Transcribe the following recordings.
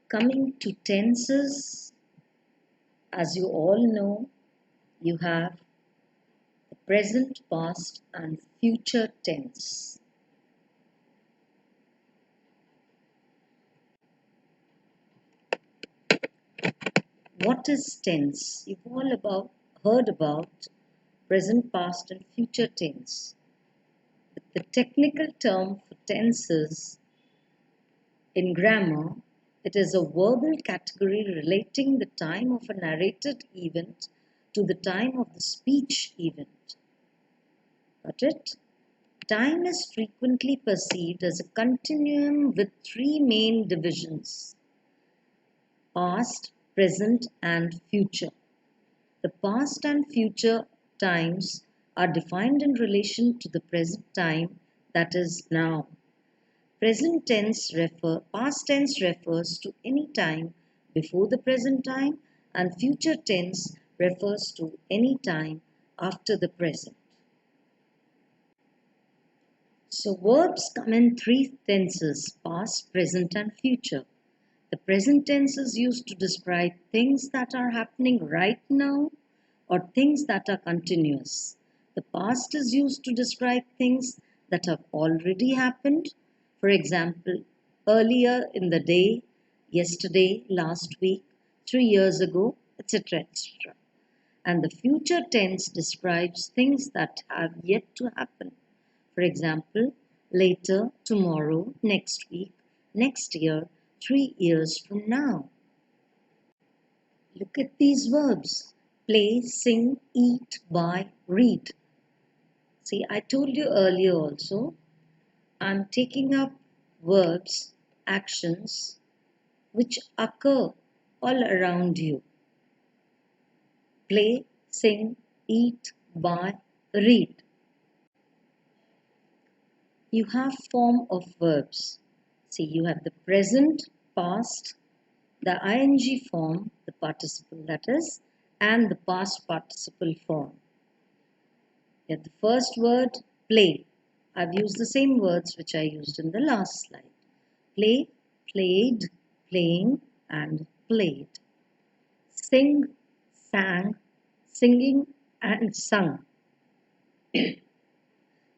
Coming to tenses, as you all know, you have the present, past, and future tense. What is tense? You've all heard about present, past, and future tense. The technical term for tenses in grammar, it is a verbal category relating the time of a narrated event to the time of the speech event. Got it? Time is frequently perceived as a continuum with three main divisions: past, present, and future. The past and future times are defined in relation to the present time, that is now. Past tense refers to any time before the present time, and future tense refers to any time after the present. So verbs come in three tenses: past, present, and future. The present tense is used to describe things that are happening right now or things that are continuous. The past is used to describe things that have already happened. For example, earlier in the day, yesterday, last week, 3 years ago, etc. etc. And the future tense describes things that have yet to happen. For example, later, tomorrow, next week, next year, 3 years from now. Look at these verbs: play, sing, eat, buy, read. See, I told you earlier also, I'm taking up verbs, actions which occur all around you. Play, sing, eat, buy, read. You have form of verbs. See, you have the present, past, the ing form, the participle that is, and the past participle form. You have the first word, play. I've used the same words which I used in the last slide. Play, played, playing, and played. Sing, sang, singing, and sung.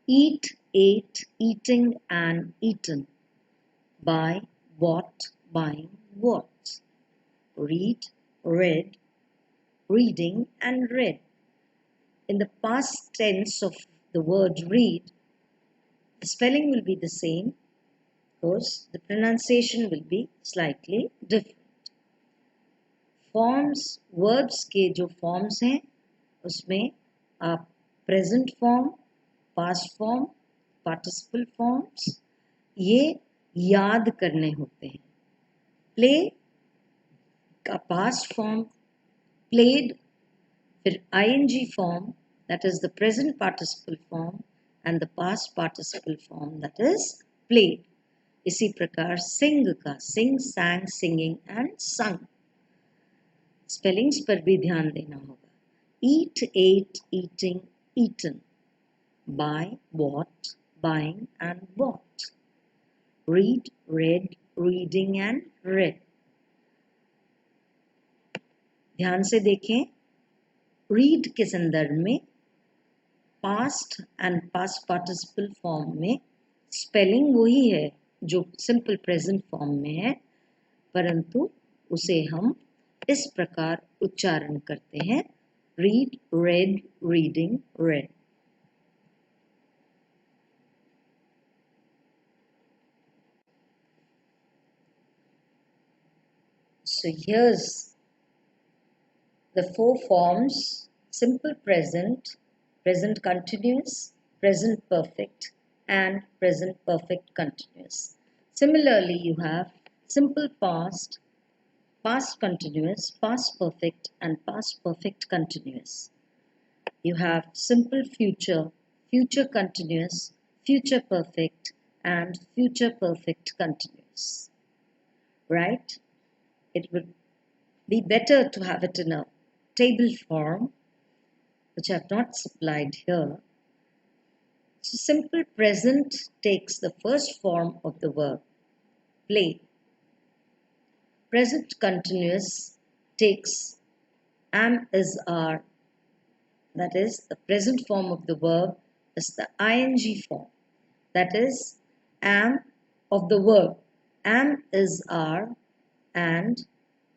Eat, ate, eating, and eaten. Buy, bought, buying, bought. Read, read, reading, and read. In the past tense of the word read, the spelling will be the same. Of course, the pronunciation will be slightly different. Forms verbs के जो forms हैं उसमें आप present form, past form, participle forms ये याद करने होते हैं. प्ले का पास्ट फॉर्म प्लेड, फिर ING form that is the present participle form and the past participle form that is played. इसी प्रकार सिंग का sing, sang, singing and sung. Spellings पर भी ध्यान देना होगा. Eat, ate, eating, eaten. Buy, bought, buying and bought. Read, red, reading and red. ध्यान से देखें, रीड के संदर्भ में past and past participle form में स्पेलिंग वही है जो सिंपल प्रेजेंट फॉर्म में है, परंतु उसे हम इस प्रकार उच्चारण करते हैं: read, red, reading, red. So here's the four forms: simple present, present continuous, present perfect, and present perfect continuous. Similarly, you have simple past, past continuous, past perfect, and past perfect continuous. You have simple future, future continuous, future perfect, and future perfect continuous. Right? It would be better to have it in a table form, which I have not supplied here. So simple present takes the first form of the verb, play. present continuous takes am is are, that is, the present form of the verb is the ing form. That is, am of the verb. Am is are, and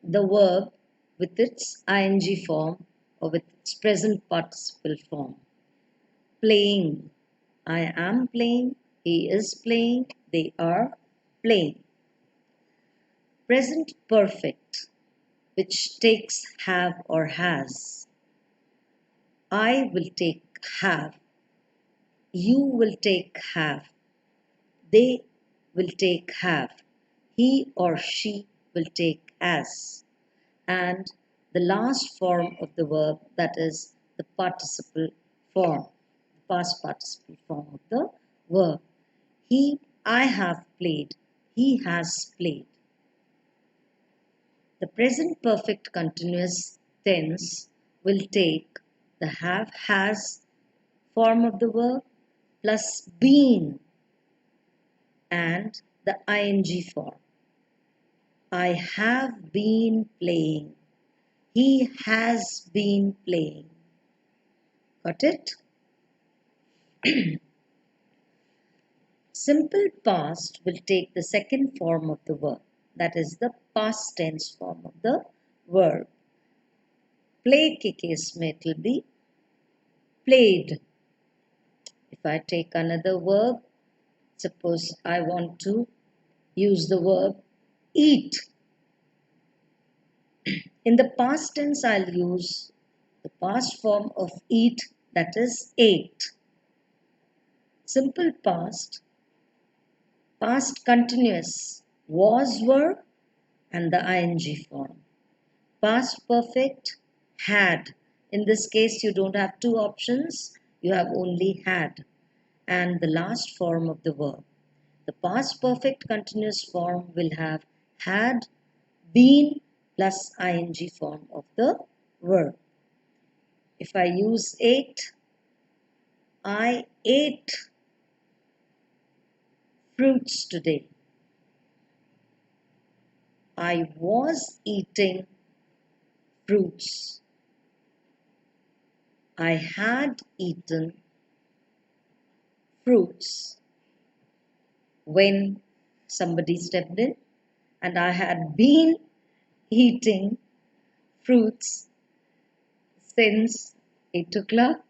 the verb with its ing form or with its present participle form. Playing. I am playing. He is playing. They are playing. Present perfect, which takes have or has. I will take have. You will take have. They will take have. He or she will take as. And the last form of the verb, that is the participle form, the past participle form of the verb. I have played. He has played. The present perfect continuous tense will take the have has form of the verb plus been and the ing form. I have been playing. He has been playing. Got it? Simple past will take the second form of the verb, that is the past tense form of the verb. Play के case में it will be played. If I take another verb, suppose I want to use the verb eat. In the past tense, I'll use the past form of eat, that is ate. Simple past, past continuous, was, were, and the ing form. Past perfect, had. In this case, you don't have two options, you have only had. And the last form of the verb. The past perfect continuous form will have had, been, plus ing form of the verb. If I use ate, I ate fruits today. I was eating fruits. I had eaten fruits when somebody stepped in, and I had been eating fruits since 8 o'clock.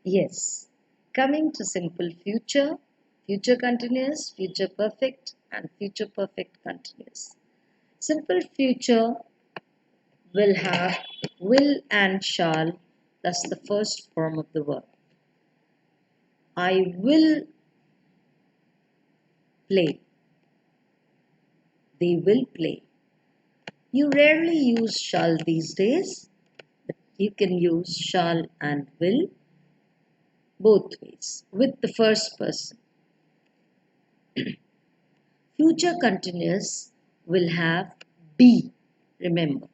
Yes. Coming to simple future, future continuous, future perfect, and future perfect continuous. Simple future will have will and shall, that's the first form of the verb. I will play. They will play. You rarely use shall these days, but you can use shall and will both ways with the first person. Future continuous will have be. Remember,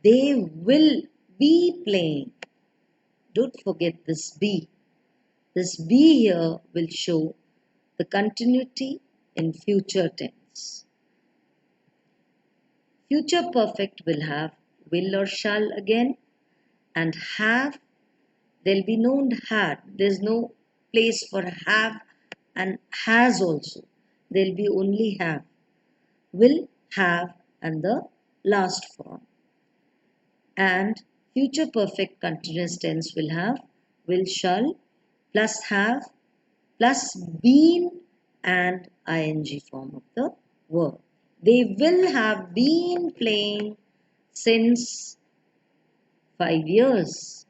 they will be playing. Don't forget this be. This be here will show the continuity in future tense. Future perfect will have will or shall again, and have, there'll be no had. There's no place for have and has also. There'll be only have. Will, have, and the last form. And future perfect continuous tense will have will, shall, plus have, plus been, and ing form of the verb. They will have been playing since 5 years.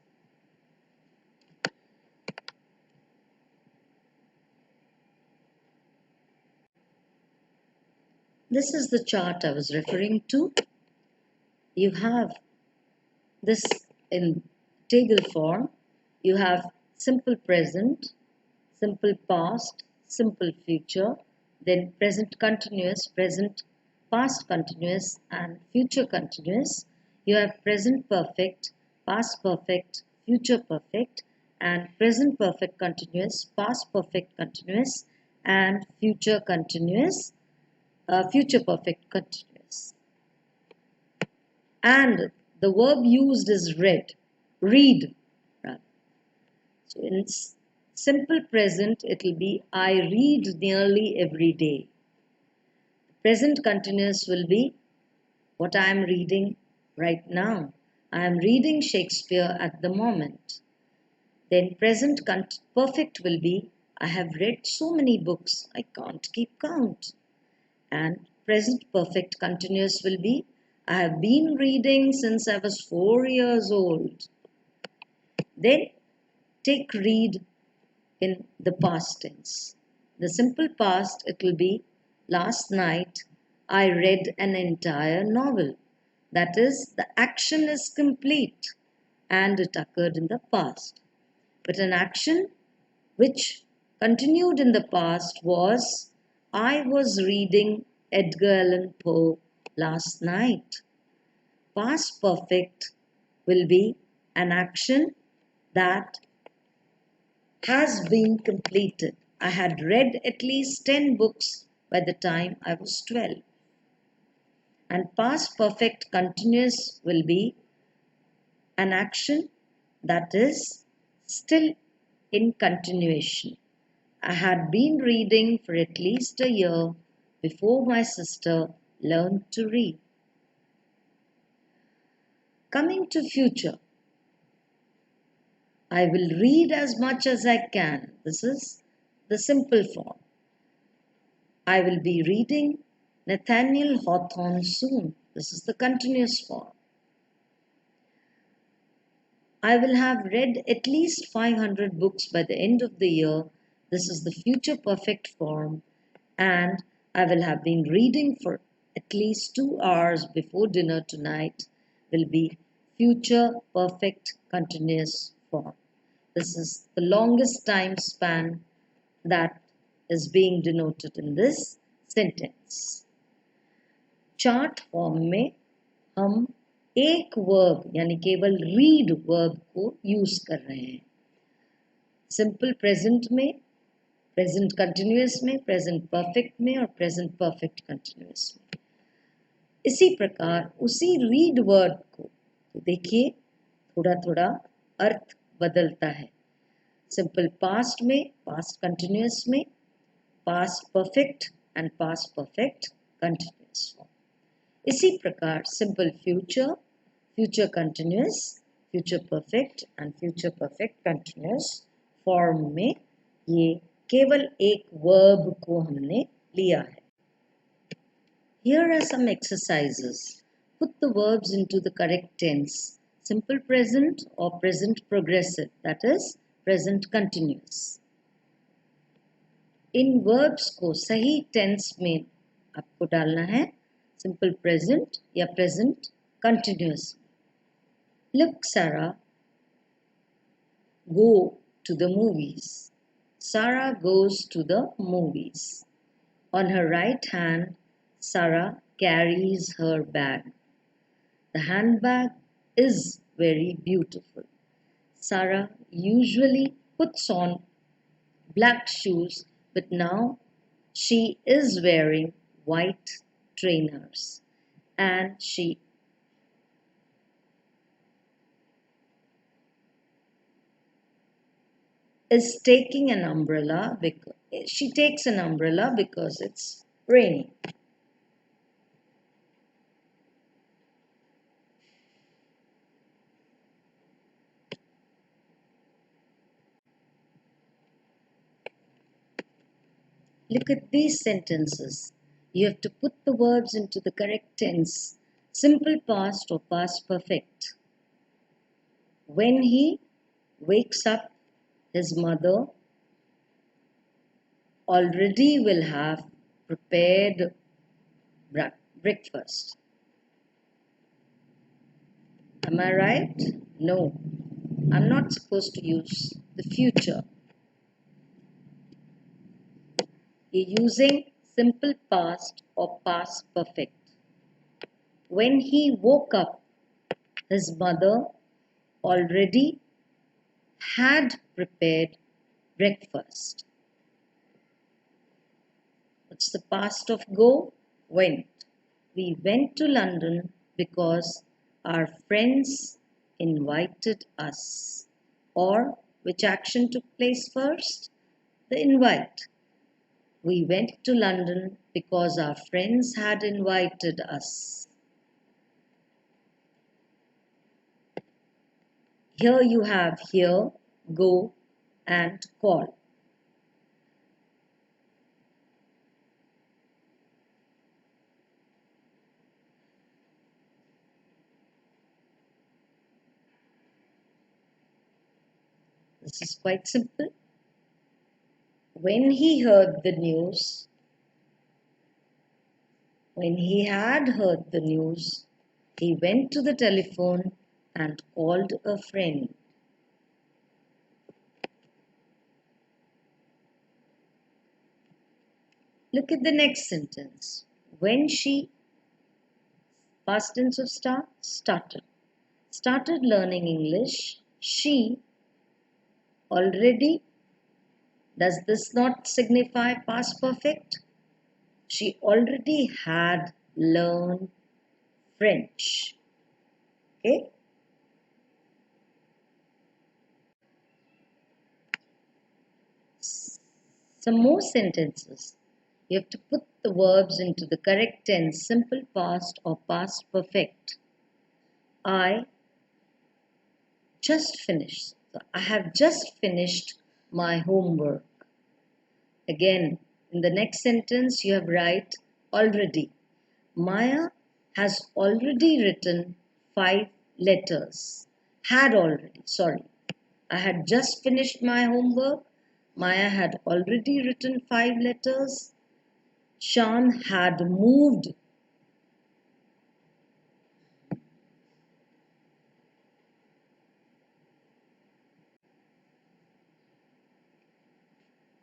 This is the chart I was referring to. You have this in table form. You have simple present, simple past, simple future, then present continuous, present past continuous, and future continuous. You have present perfect, past perfect, future perfect, and present perfect continuous, past perfect continuous, and future continuous. future perfect continuous. And the verb used is read. Rather. So in simple present, it will be I read nearly every day. Present continuous will be what I am reading right now. I am reading Shakespeare at the moment. Then present perfect will be I have read so many books I can't keep count. And present perfect continuous will be I have been reading since I was 4 years old. Then take read in the past tense. The simple past, it will be last night I read an entire novel. That is, the action is complete and it occurred in the past. But an action which continued in the past was I was reading Edgar Allan Poe last night. Past perfect will be an action that has been completed. I had read at least 10 books by the time I was 12. And past perfect continuous will be an action that is still in continuation. I had been reading for at least a year before my sister learned to read. Coming to future, I will read as much as I can. This is the simple form. I will be reading Nathaniel Hawthorne soon. This is the continuous form. I will have read at least 500 books by the end of the year. This is the future perfect form. And I will have been reading for at least 2 hours before dinner tonight will be future perfect continuous form. This is the longest time span that is being denoted in this sentence. Chart form में हम एक verb यानी केवल read verb को use कर रहे हैं. Simple present में, प्रेजेंट कंटिन्यूअस में, प्रेजेंट परफेक्ट में और प्रेजेंट परफेक्ट कंटिन्यूअस में. इसी प्रकार उसी रीड वर्ड को तो देखिए थोड़ा थोड़ा अर्थ बदलता है. सिंपल पास्ट में, पास्ट कंटिन्यूअस में, past perfect and past perfect continuous form. इसी प्रकार simple future, future continuous, future perfect and future perfect continuous form में ये केवल एक वर्ब को हमने लिया है. Here are some exercises. Put the verbs into the correct tense. Simple present or present progressive, that is present continuous. In verbs को सही tense में आपको डालना है. Simple present या present continuous. Look, Sarah, go to the movies. Sarah goes to the movies. On her right hand, Sarah carries her bag. The handbag is very beautiful. Sarah usually puts on black shoes, but now she is wearing white trainers, and she is taking an umbrella because she takes an umbrella because it's raining. Look at these sentences. You have to put the verbs into the correct tense, simple past or past perfect. When he wakes up, his mother already will have prepared breakfast. Am I right? No, I'm not supposed to use the future. You're using simple past or past perfect. When he woke up, his mother already had prepared breakfast. What's the past of go? went. We went to London because our friends invited us. Or which action took place first? The invite. We went to London because our friends had invited us. Here you have here, go, and call. This is quite simple. When he heard the news, when he had heard the news, he went to the telephone and called a friend. Look at the next sentence. When she, past tense of started learning English, she already, does this not signify past perfect? She already had learned French. Okay? Some more sentences. You have to put the verbs into the correct tense, simple past or past perfect. I just finished. So I have just finished my homework. Again, in the next sentence, you have write already. Maya has already written 5 letters. Had already, sorry. I had just finished my homework. Maya had already written 5 letters. Shan had moved.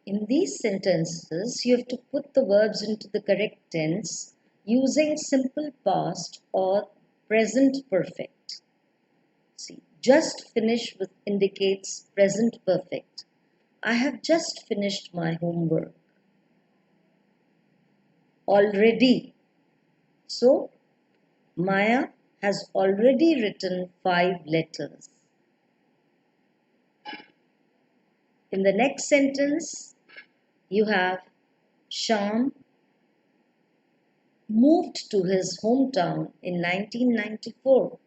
In these sentences, you have to put the verbs into the correct tense using simple past or present perfect. See, just finished with indicates present perfect. I have just finished my homework. Already. So, Maya has already written 5 letters. In the next sentence, you have Shyam moved to his hometown in 1994.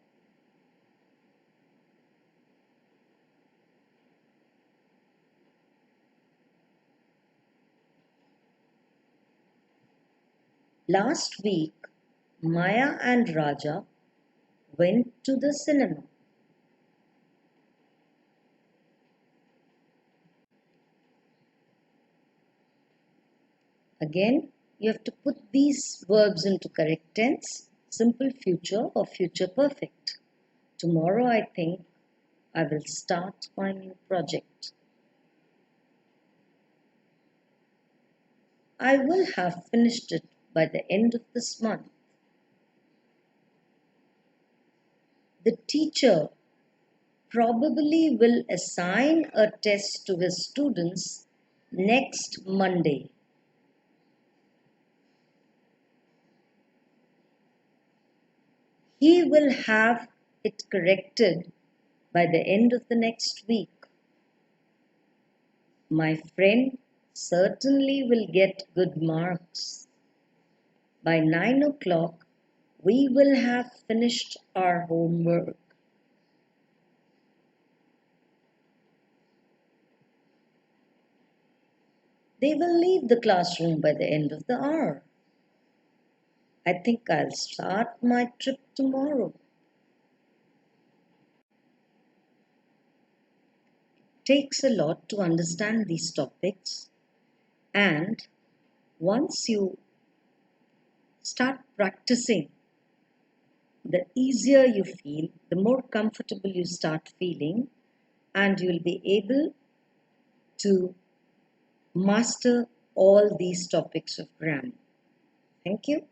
Last week, Maya and Raja went to the cinema. Again, you have to put these verbs into correct tense, simple future or future perfect. Tomorrow, I think, I will start my new project. I will have finished it by the end of this month. The teacher probably will assign a test to his students next Monday. He will have it corrected by the end of the next week. My friend certainly will get good marks. By 9 o'clock, we will have finished our homework. They will leave the classroom by the end of the hour. I think I'll start my trip tomorrow. It takes a lot to understand these topics, and once you start practicing, the easier you feel, the more comfortable you start feeling, and you'll be able to master all these topics of grammar. Thank you.